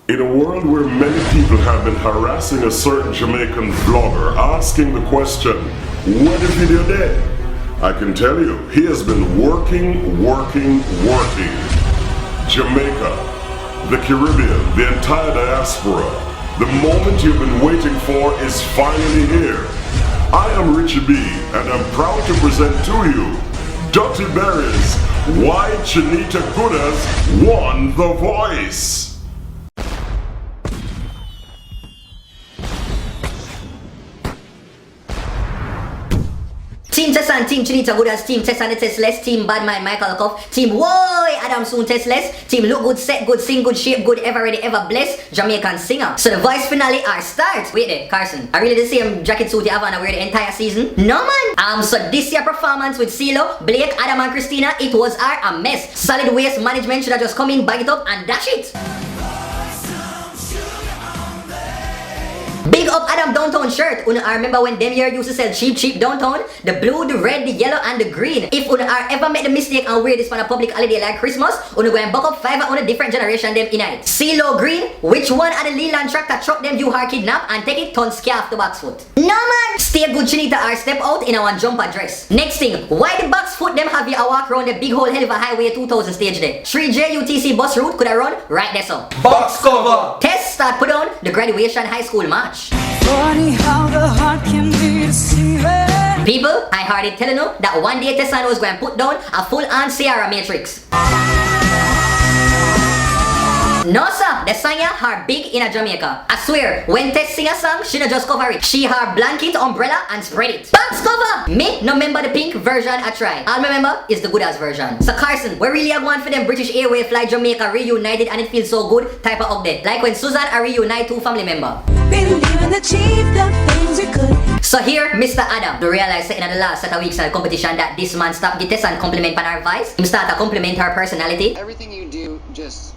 In a world where many people have been harassing a certain Jamaican vlogger, asking the question, when is video dead? I can tell you, he has been working. Jamaica, the Caribbean, the entire diaspora, the moment you've been waiting for is finally here. I am Richie B, and I'm proud to present to you Dirty Berries, why Chinita won The Voice. Team Tessanne, Team Chinita good as Team Tessanne Testless, Team Badman Michael Cuff, Team Woy Adam Soon Testless, Team Look Good, Set Good, Sing Good, Shape Good, Ever Ready, Ever Blessed, Jamaican singer. So the Voice finale are start. Wait there, Carson. I really the same jacket suit you have on wear the entire season? No man. So this year performance with CeeLo, Blake, Adam and Christina, it was a mess. Solid waste management should have just come in, bag it up and dash it. Big up Adam Downtown shirt. I remember when them here used to sell cheap downtown. The blue, the red, the yellow and the green. If you ever made the mistake and wear this for a public holiday like Christmas, you go and buck up 5 on a different generation them in it. CeeLo green, which one are the Leland tractor truck them you hard kidnap and take it ton scarf to box foot? No man! Stay good Chinita or step out in a one jumper dress. Next thing, why the box foot them have you a walk around the big hole hell of a highway 2000 stage there? 3J UTC bus route could have run right there so. Box cover! Test start put on the graduation high school march. Funny how the heart can be deceiving. People, I heard it telling you that one day Tessanne was going to put down a full-on Sierra Matrix. No sir, the singer are big in a Jamaica. I swear, when Tess sing a song, she not just cover it. She her blanket, umbrella and spread it. Box cover! Me no remember the pink version I try. All I remember is the good ass version. So Carson, we really have one for them British Airways fly Jamaica reunited and it feels so good type of update. Like when Susan are reunite two family member. Believe and achieve the things you could. So here, Mr. Adam, to realize in the last set of weeks of competition that this man stopped get Tessanne compliment on her voice. Him start to compliment her personality. Everything you do just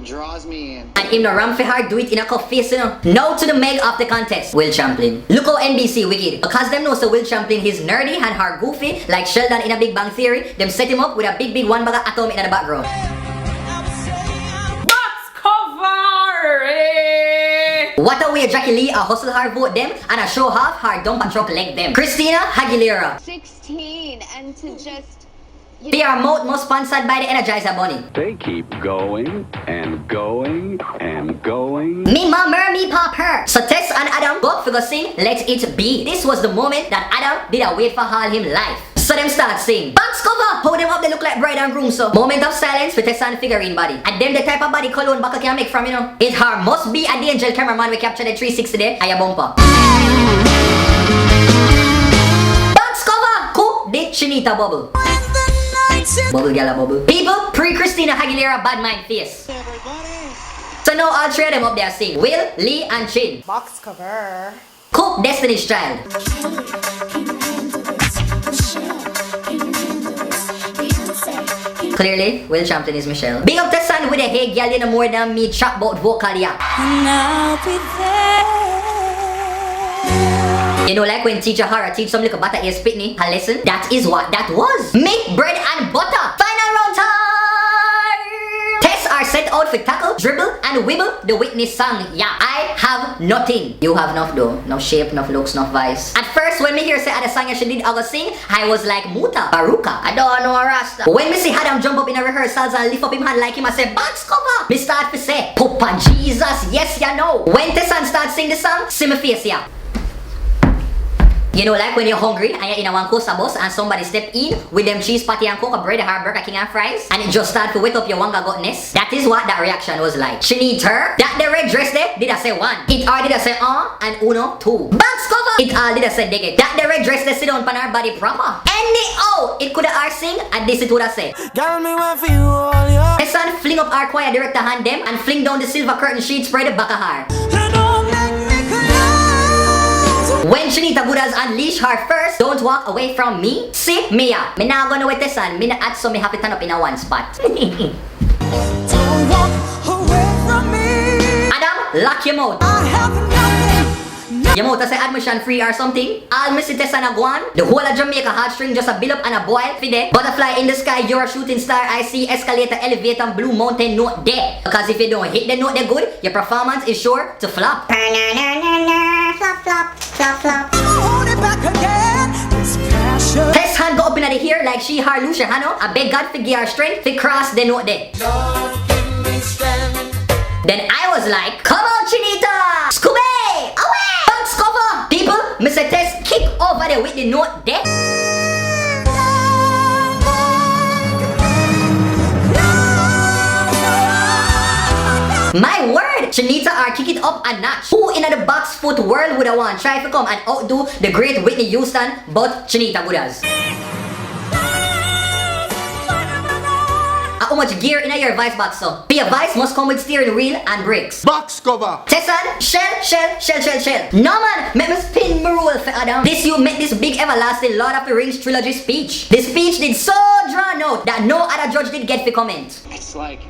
draws me in. And him no ram for her do it in a cup face, you know. Now to the meg of the contest, Will Champlin. Look how NBC wicked. Because them know so Will Champlin he's nerdy and her goofy, like Sheldon in a Big Bang Theory. Them set him up with a big one bag of atom in the background. Box cover! What a way Jackie Lee a hustle her vote them and a show half her dumper truck leg them. Christina Aguilera. 16 and to just They are most sponsored by the Energizer Bunny. They keep going and going and going. Me mama, me pop her. So Tess and Adam go for go sing Let It Be. This was the moment that Adam did a wait for all him life. So them start sing. Box cover! How them up they look like bride and groom so. Moment of silence for Tessanne figurine body. And them the type of body cologne Baka can make from you know. It her must be a the angel cameraman we capture the 360 there and your bumper. Box cover! Cook the Chinita bubble. Bubble gala bubble. People, pre-Christina Aguilera bad mind face. So now all three of them up there sing. Will, Lee and Chin. Box cover. Cook Destiny's Child. Clearly, Will Champlin is Michelle. Big up Tessanne with a hey girl, you know more than me chat about vocal yeah. And I'll be there. You know like when teacher Hara teach some little butter ears pitney a lesson? That is what that was. Make bread and butter. Final round time! Tests are sent out for tackle, dribble and wibble the witness song. Yeah, I have nothing. You have enough though. No shape, no looks, no vice. At first when me hear say the song she did I sing, I was like Muta, Baruka. I don't know a Rasta. When me see Adam jump up in a rehearsals and lift up him hand like him I say box cover. Me start to say Papa Jesus, yes ya know. When Tessanne start sing the song, see my face yeah. You know like when you're hungry and you're in a one coaster bus and somebody step in with them cheese patty and coke, bread, hard Burger King and fries and it just start to wet up your wanga gutness. That is what that reaction was like. Chinita, that the red dress there, did I say one? It all did I say and uno, two. Box cover! It all did I say dig it. That the red dress there sit on her body proper. Any it could have sing and this it would have say. Got me one for you all, yo. Tessanne fling up our choir director hand them and fling down the silver curtain sheet spread the back of her. When Chinita Goodas unleash her first, don't walk away from me. See, Mia, me now gonna wait Tessanne. Me na add so me have to turn up in a one spot. Don't walk away from me. Adam, lock your mouth. I have nothing. You mouth say admission free or something? All Missy Tessanne a go on. The whole of Jamaica heartstring just a build up and a boil for them. Butterfly in the sky, you're a shooting star. I see escalator, elevator, blue mountain note there. Because if you don't hit the note they good, your performance is sure to flop. Flop, flop, flop, flop. Hold it back again. It's passion. Tessanne go up in the hair like she her Lucia Hano. I beg God for give her strength to cross the note there. Then I was like, come on Chinita! Scooby! Away! Box cover! People, Mr. Tess kick over there with the note there. My word! Chinita are kick it up a notch. Who in the box foot world would have want try to come and outdo the great Whitney Houston but Chinita Goodas? How much gear in your vice box so? Your vice must come with steering wheel and brakes. Box cover. Tessanne, shell. No man, make me spin my rule for Adam. This you make this big everlasting Lord of the Rings trilogy speech. The speech did so drawn out that no other judge did get to comment. It's like,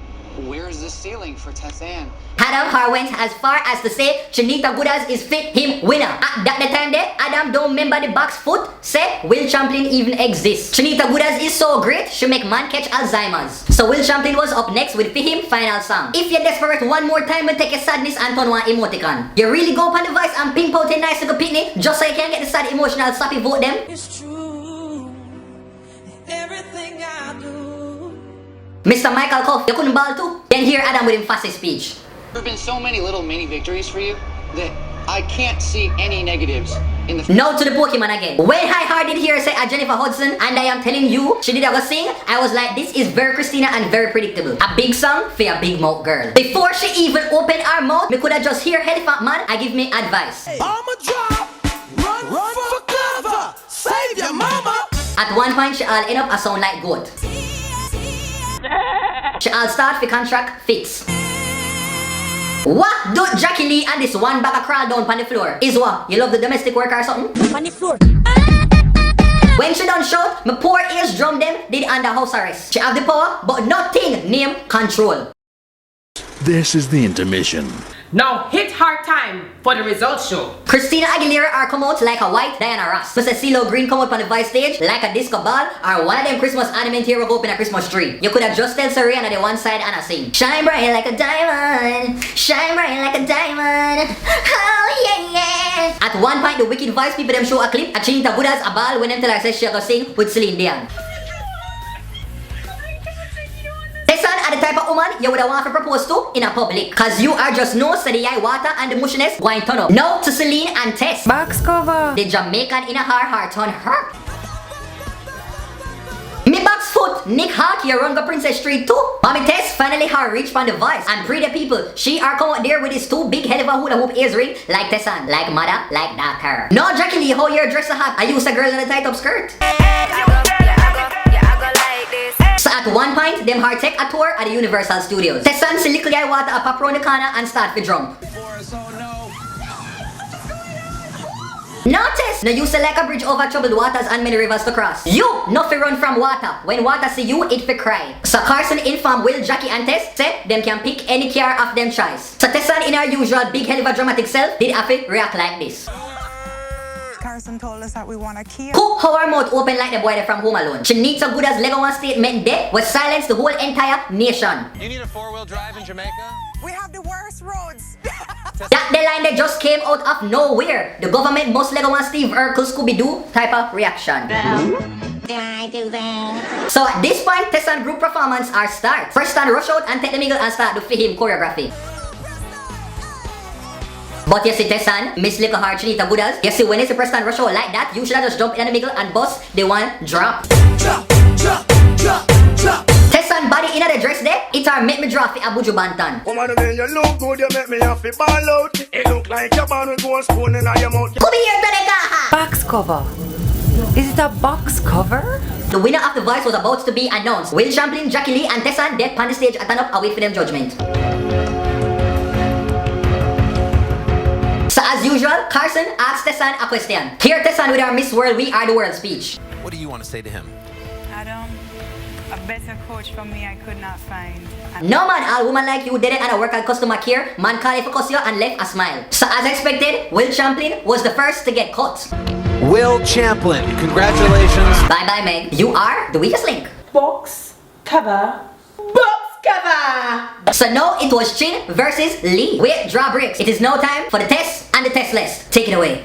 where's the ceiling for Tessanne? Adam went as far as to say Chinita Goodas is fit him winner. At that the time there, Adam don't remember the box foot say Will Champlin even exists. Chinita Goodas is so great, she make man catch Alzheimer's. So Will Champlin was up next with for him final song. If you're desperate one more time and take your sadness and turn one emoticon. You really go up on the voice and pimp out a nice little pitney just so you can get the sad emotional sappy vote them. It's true. Everything I do. Mr. Michael Cuff, you couldn't ball too? Then hear Adam with him fastest speech. There have been so many little mini victories for you that I can't see any negatives in the. Now to the Pokemon again. When I heard it here say Jennifer Hudson, and I am telling you, she did a sing, I was like, this is very Christina and very predictable. A big song for a big mouth girl. Before she even opened her mouth, me could have just hear Elephant Man, I give me advice. I'ma drop. Run for cover. Save your mama. At one point, she all end up a sound like goat. She all start for contract fix. What do Jackie Lee and this one bag of crawl down on the floor? Is what? You love the domestic work or something? On the floor. When she done shout, my poor ears drum them did under house arrest. She have the power, but nothing name control. This is the intermission. Now hit hard time for the results show. Christina Aguilera are come out like a white Diana Ross. Mr. CeeLo Green come out on the vice stage like a disco ball or one of them Christmas ornament here will go up in a Christmas tree. You could have just tell Serena on the one side and I sing. Shine bright like a diamond, shine bright like a diamond. Oh yeah yeah. At one point the wicked voice people them show a clip at Chinita Goodas a ball when them tell her say she go sing with Celine Dion. Tessanne are the type of woman you would have want to propose to in a public. Cause you are just no steady eye water and the mushiness going turn up. Now to Celine and Tess. Box cover. The Jamaican in a heart on her. Me box foot, Nick Hawk, you run go Princess Street too. Mommy Tess finally her reach from the voice and pray the people. She are come out there with his two big hell of a hula hoop ears ring like Tessanne, like mother, like daughter. No Jackie Lee, how your dress a hat? I use a girl in a tight up skirt. So at one point, them her take a tour at the Universal Studios. Tessanne see little guy water up around the corner and start to drum. No Tess, no you say like a bridge over troubled waters and many rivers to cross. You no fi run from water. When water see you, it fi cry. So Carson inform Will, Jackie and Tess say them can pick any car of them choice. So Tessanne in her usual big hell of a dramatic self did have to react like this. Carson told us that we want a key. Who how her mouth open like the boy from Home Alone. Chinita Goodas Lego one statement there was silence the whole entire nation. You need a four-wheel drive in Jamaica? We have the worst roads. That the line that just came out of nowhere. The government must Lego one Steve Urkel Scooby-Doo type of reaction. Did I do that? So at this point, Tessanne group performance are start. First stand rush out and take the middle and start to fit him choreography. But you see Tessanne, Miss Little Heart Chinita Goodas, you see when it's a first stand rush out like that, you should have just jump in the middle and bust the one drop. Tessanne body in the dress there, it are make me drop it a buju bantan. Woman, when you look good, you make me have to ball out. It look like your man will go and spoon in your mouth. Come here, Taneka! Box cover. Is it a box cover? The winner of the voice was about to be announced. Will Champlin, Jackie Lee and Tessanne dead on the stage at turn up away for them judgment. So as usual, Carson asks Tessanne a question. Here Tessanne with our Miss World We Are the World speech. What do you want to say to him? Adam, I Better coach for me I could not find. No man, all woman like you did it and I work at customer care. Man call you for cuss you and left a smile. So as expected, Will Champlin was the first to get cut. Will Champlin, congratulations. Bye bye Meg, you are the weakest link. Box cover. Box cover. So now it was Chin versus Lee. Wait, draw breaks. It is now time for the test and the test list. Take it away.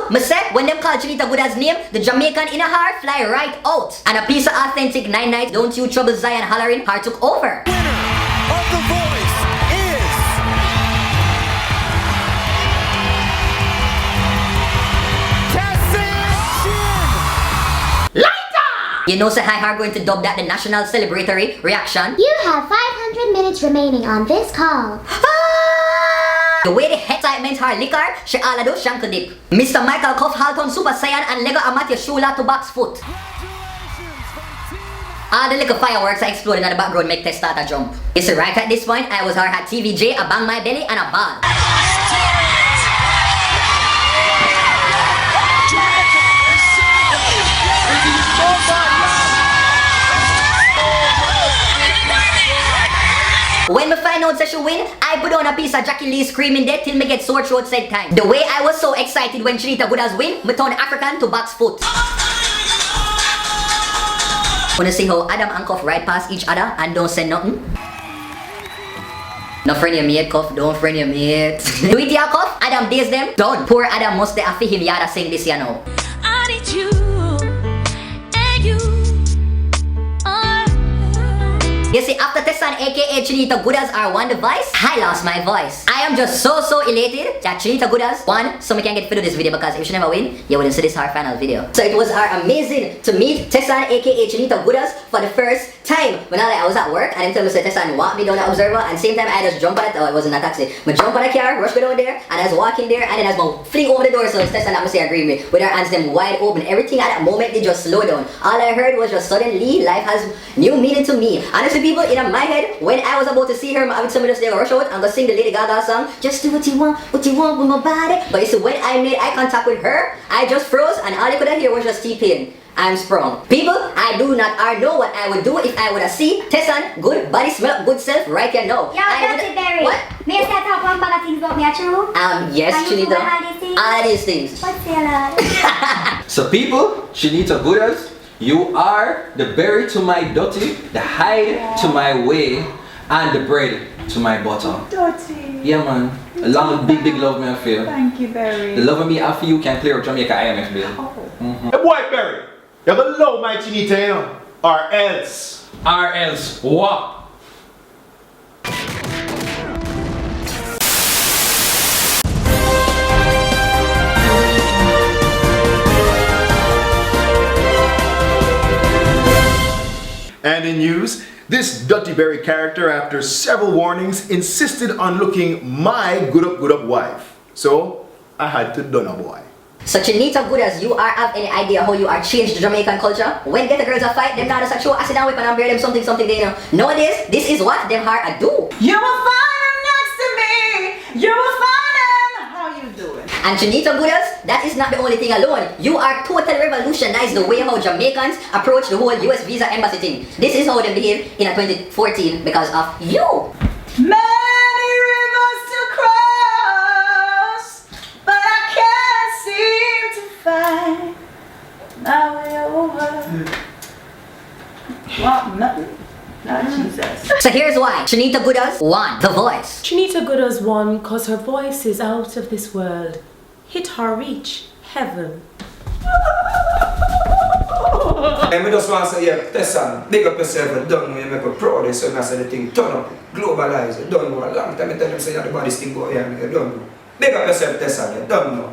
Me say, when them call Chinita Gooda's name, the Jamaican in a heart fly right out. And a piece of authentic 9 nights, don't you trouble Zion hollering, heart took over. Winner of The Voice is Tessanne. Lighter! You know say High Heart going to dub that the national celebratory reaction. You have 500 minutes remaining on this call. The way the excitement her liquor, she all do shankle dip. Mr. Michael Cuff Halton Super Saiyan and Lego Amatya Shula to box foot. All the little fireworks are exploding in the background make Tess start a jump. You see right at this point, I was her at TVJ, a bang my belly and a ball. When me find out that she win, I put on a piece of Jackie Lee screaming dead till me get sore throat said time. The way I was so excited when Chinita Gooda's win, me turn African to box foot. Wanna see how Adam and Cuff ride past each other and don't say nothing? No friend your mate, Cuff, don't friend your mate. Do it ya Cuff, Adam days them, done. Poor Adam must have him yada sing this you know. I need you, and you. You see, after Tessanne aka Chinita Gooda's are one device, I lost my voice. I am just so elated that Chinita Gooda's won, so we can get to do this video because if she never win, you wouldn't see this her final video. So it was amazing to meet Tessanne aka Chinita Gooda's for the first time. When I was at work, and then tell me say Tessanne walked me down the observer, and same time I just jump on it, oh it wasn't a taxi, but jump on a car, rush me down there, and I was walking there, and then I was fling over the door, so Tessanne that must say agree with me, with her hands them wide open. Everything at that moment they just slow down. All I heard was just suddenly life has new meaning to me. Honestly people, in my head, when I was about to see her, I would somebody just there rush out and go sing the Lady Gaga song, just do what you want with my body. But you see, when I made eye contact with her, I just froze and all I could hear was just T-Pain. I'm sprung. People, I do not know what I would do if I would have seen Tessanne good body smell good self right here now. Yeah, that's it, Barry. What? May I say talk one bag of things about me, true? Yes, Chinita. All these things. What's the So people, Chinita Gooda's, you are the berry to my dirty, the hide to my way, and the bread to my butter. Dirty. Yeah man, a long big love me I feel. Thank you, Barry. The love of me after you can clear up Jamaica IMF bill. Hey boy Barry, you're gonna love my Chinita, you know? Or else. Or else what? And in news, this Dirty Berry character, after several warnings, insisted on looking my good up wife. So, I had to done a boy. So Chinita Gooda's, you have any idea how you are changed the Jamaican culture? When get the girls a fight, them not just show acid and weapon and bear them something they know. Nowadays, this is what them heart a do. You will find him next to me. You will find him. How you doing? And Chinita Gooda's, that is not the only thing alone. You are totally revolutionized the way how Jamaicans approach the whole US visa embassy thing. This is how they behave in 2014 because of you. Many rivers to cross, but I can't seem to find my way over. What? Nothing. Not Jesus. So here's why. Chinita Gooda's won The Voice. Chinita Gooda's won because her voice is out of this world. Hit her reach heaven. And we just want to say, yeah, Tessanne, big up yourself and don't know you make a proud so I say the thing, turn up, globalize, you don't know a long time I tell them say the body thing go here, you don't know. Big up yourself, Tessanne, you don't know.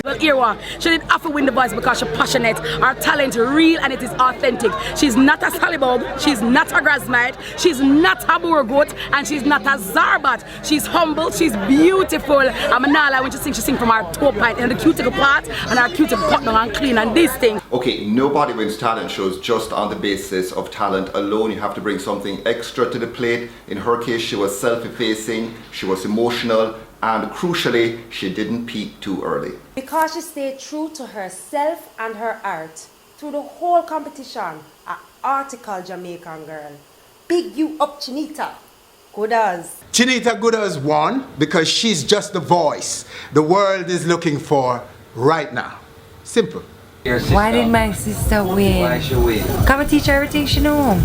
Well, hear one. She didn't have to win the voice because she's passionate. Her talent real and it is authentic. She's not a sallybug, she's not a grasmite, she's not a burgoat, and she's not a zarbat. She's humble, she's beautiful. I'm not like when she sing from her toe pipe and the cuticle part and her cuticle cut down and clean and these things. Okay, nobody wins talent shows just on the basis of talent alone. You have to bring something extra to the plate. In her case, she was self-effacing, she was emotional, and crucially, she didn't peak too early. Because she stayed true to herself and her art through the whole competition, an article Jamaican girl. Big you up, Chinita. Good as. Chinita Gooders won because she's just the voice the world is looking for right now. Simple. Why did my sister win? Why she win? Come and teach her everything she know.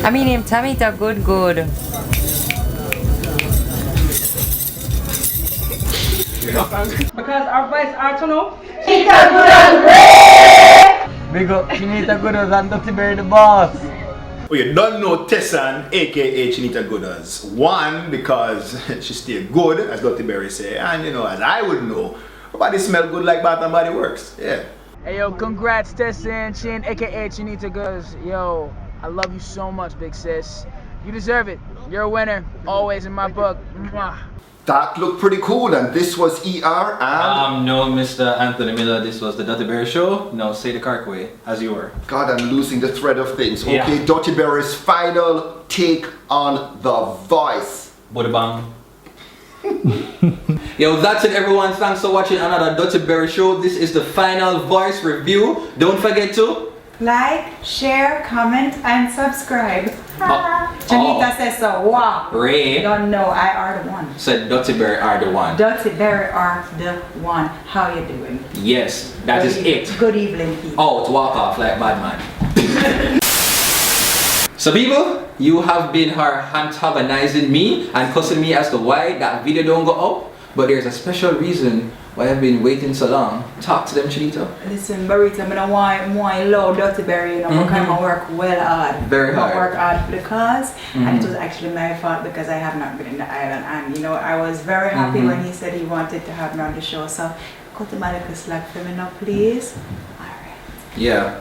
I mean, him Tamita good. Because our voice are to know. Chinita Gooders great! Big up Chinita Gooders and Dirty Berry the boss. Oh, you don't know Tessanne, aka Chinita Gooders. One, because she stay good, as Dirty Berry say, and you know, as I would know, her body smell good like Bath and Body Works. Yeah. Hey yo, congrats Tessanne, Chin, aka Chinita Gooders. Yo, I love you so much, big sis. You deserve it. You're a winner, always in my book. Mwah. That looked pretty cool, and this was ER and... No, Mr. Anthony Miller, this was the Dirty Berry Show. No, say the correct way, as you were. God, I'm losing the thread of things. Yeah. Okay, Dirty Berry's final take on The Voice. Bada bang. Yo, that's it everyone. Thanks for watching another Dirty Berry Show. This is the final voice review. Don't forget to Like, share, comment, and subscribe. Chinita says so. Wow. Ray. Don't know. I are the one. said Dirty Berry are the one. Dirty Berry are the one. How you doing? Yes, that is it. Good evening, people. Oh, to walk off like bad man. So people, you have been her antagonizing me and cussing me as to why that video don't go up. But there's a special reason why I've been waiting so long. Talk to them, Chinita. Listen, Barita, I don't want love Dirty Berry, you know, I kind of work well hard. Very hard. I work hard for the cause, and it was actually my fault because I have not been in the island. And you know, I was very happy when he said he wanted to have me on the show. So, cut him a little slack for me now, please. Alright. Yeah.